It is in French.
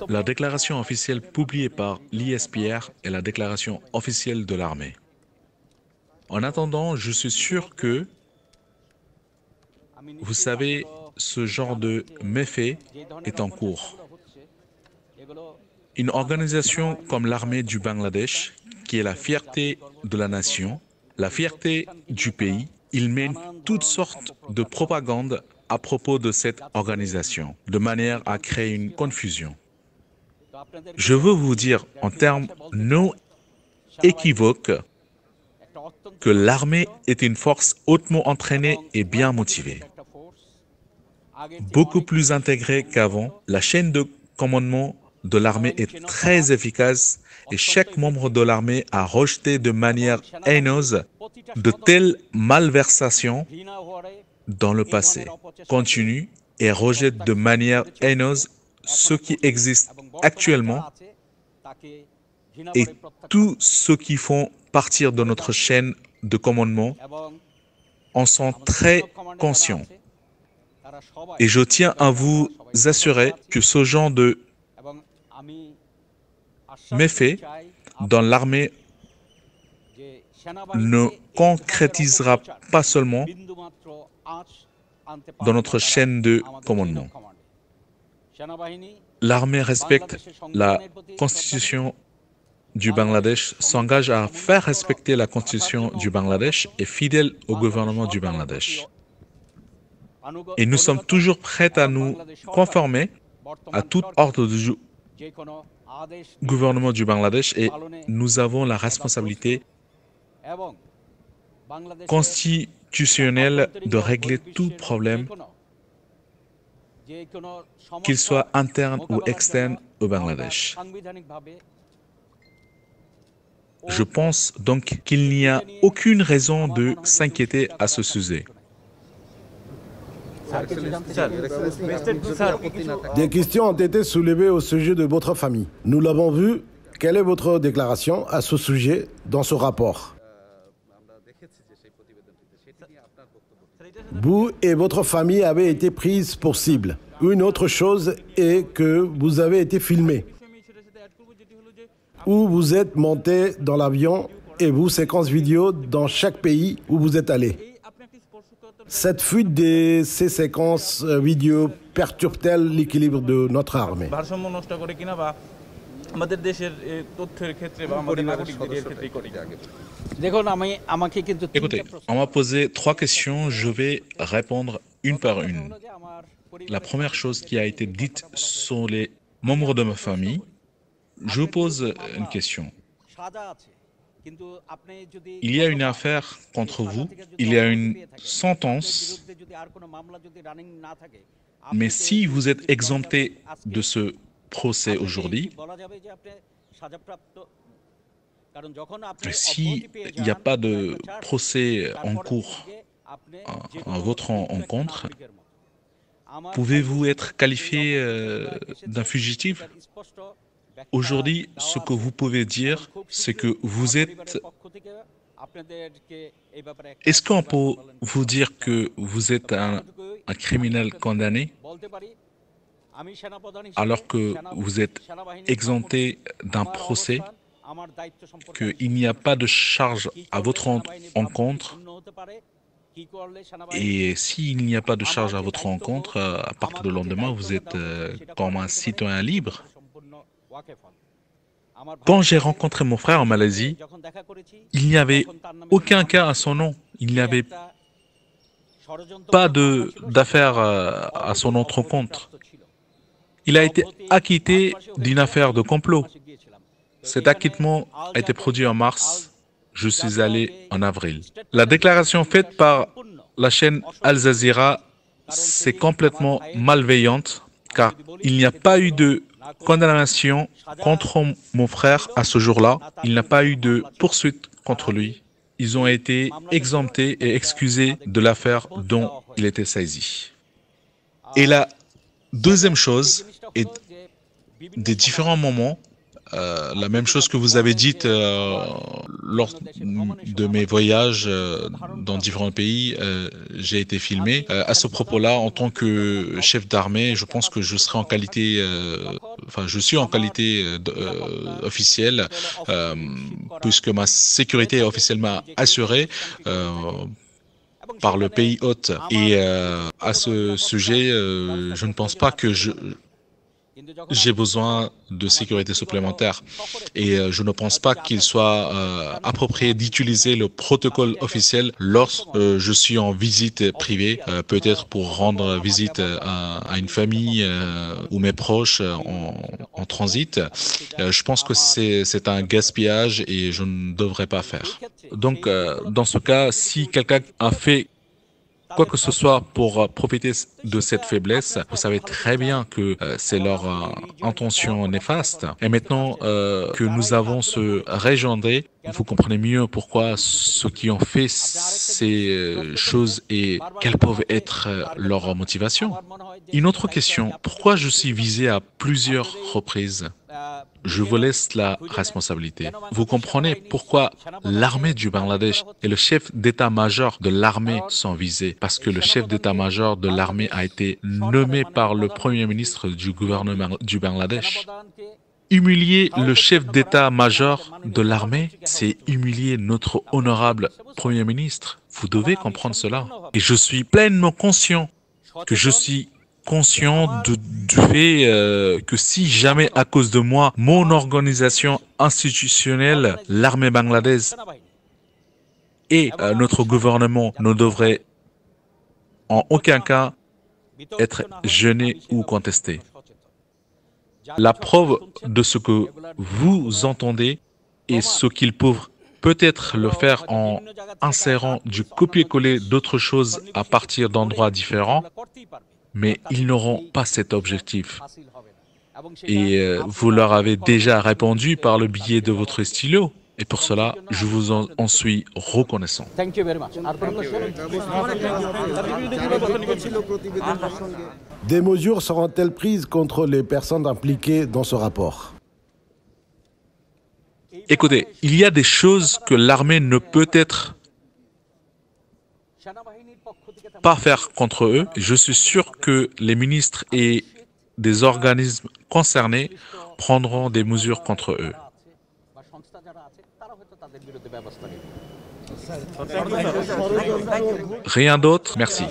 La déclaration officielle publiée par l'ISPR est la déclaration officielle de l'armée. En attendant, je suis sûr que, vous savez, ce genre de méfait est en cours. Une organisation comme l'armée du Bangladesh, qui est la fierté de la nation, la fierté du pays, il mène toutes sortes de propagande à propos de cette organisation, de manière à créer une confusion. Je veux vous dire en termes non équivoques que l'armée est une force hautement entraînée et bien motivée. Beaucoup plus intégrée qu'avant, la chaîne de commandement de l'armée est très efficace et chaque membre de l'armée a rejeté de manière haineuse de telles malversations dans le passé, continue et rejette de manière haineuse ce qui existe actuellement et tous ceux qui font partie de notre chaîne de commandement en sont très conscients. Et je tiens à vous assurer que ce genre de méfait dans l'armée ne concrétisera pas seulement dans notre chaîne de commandement. L'armée respecte la Constitution du Bangladesh, s'engage à faire respecter la Constitution du Bangladesh et fidèle au gouvernement du Bangladesh. Et nous sommes toujours prêts à nous conformer à tout ordre du gouvernement du Bangladesh et nous avons la responsabilité constitutionnelle de régler tout problème, qu'il soit interne ou externe au Bangladesh. Je pense donc qu'il n'y a aucune raison de s'inquiéter à ce sujet. Des questions ont été soulevées au sujet de votre famille. Nous l'avons vu. Quelle est votre déclaration à ce sujet dans ce rapport? Vous et votre famille avez été prises pour cible. Une autre chose est que vous avez été filmé. Où vous êtes monté dans l'avion et vous séquences vidéo dans chaque pays où vous êtes allé. Cette fuite de ces séquences vidéo perturbe-t-elle l'équilibre de notre armée? Écoutez, on m'a posé 3 questions, je vais répondre une par une. La première chose qui a été dite sont les membres de ma famille. Je vous pose une question. Il y a une affaire contre vous, il y a une sentence, mais si vous êtes exempté de ce procès aujourd'hui, s'il n'y a pas de procès en cours à votre encontre, pouvez-vous être qualifié d'un fugitif? Aujourd'hui, ce que vous pouvez dire, c'est que vous êtes... Est-ce qu'on peut vous dire que vous êtes un criminel condamné alors que vous êtes exempté d'un procès, qu'il n'y a pas de charge à votre encontre? Et s'il n'y a pas de charge à votre encontre, à partir du lendemain, vous êtes comme un citoyen libre? Quand j'ai rencontré mon frère en Malaisie, il n'y avait aucun cas à son nom. Il n'y avait pas d'affaire à son encontre. Il a été acquitté d'une affaire de complot. Cet acquittement a été produit en mars. Je suis allé en avril. La déclaration faite par la chaîne Al Jazeera, c'est complètement malveillante car il n'y a pas eu de condamnation contre mon frère à ce jour-là. Il n'a pas eu de poursuite contre lui. Ils ont été exemptés et excusés de l'affaire dont il était saisi. Et la deuxième chose est des différents moments, la même chose que vous avez dite lors de mes voyages dans différents pays. J'ai été filmé. À ce propos-là, en tant que chef d'armée, je pense que je serai en qualité, je suis en qualité officielle, puisque ma sécurité est officiellement assurée. Par le pays hôte. Et à ce sujet, je ne pense pas que j'ai besoin de sécurité supplémentaire. Et je ne pense pas qu'il soit approprié d'utiliser le protocole officiel lorsque je suis en visite privée, peut-être pour rendre visite à une famille ou mes proches en transit. Je pense que c'est un gaspillage et je ne devrais pas faire. Donc, dans ce cas, si quelqu'un a fait quoi que ce soit pour profiter de cette faiblesse, vous savez très bien que c'est leur intention néfaste. Et maintenant que nous avons ce régendré, vous comprenez mieux pourquoi ceux qui ont fait ces choses et quelles peuvent être leurs motivations. Une autre question, pourquoi je suis visé à plusieurs reprises? Je vous laisse la responsabilité. Vous comprenez pourquoi l'armée du Bangladesh et le chef d'état-major de l'armée sont visés? Parce que le chef d'état-major de l'armée a été nommé par le premier ministre du gouvernement du Bangladesh. Humilier le chef d'état-major de l'armée, c'est humilier notre honorable premier ministre. Vous devez comprendre cela. Et je suis pleinement conscient du fait que si jamais à cause de moi, mon organisation institutionnelle, l'armée bangladaise et notre gouvernement ne devraient en aucun cas être gênés ou contestés. La preuve de ce que vous entendez et ce qu'ils peuvent peut-être le faire en insérant du copier-coller d'autres choses à partir d'endroits différents, mais ils n'auront pas cet objectif. Et vous leur avez déjà répondu par le biais de votre stylo. Et pour cela, je vous en suis reconnaissant. Des mesures seront-elles prises contre les personnes impliquées dans ce rapport? Écoutez, il y a des choses que l'armée ne peut être pas faire contre eux. Je suis sûr que les ministres et des organismes concernés prendront des mesures contre eux. Rien d'autre, merci.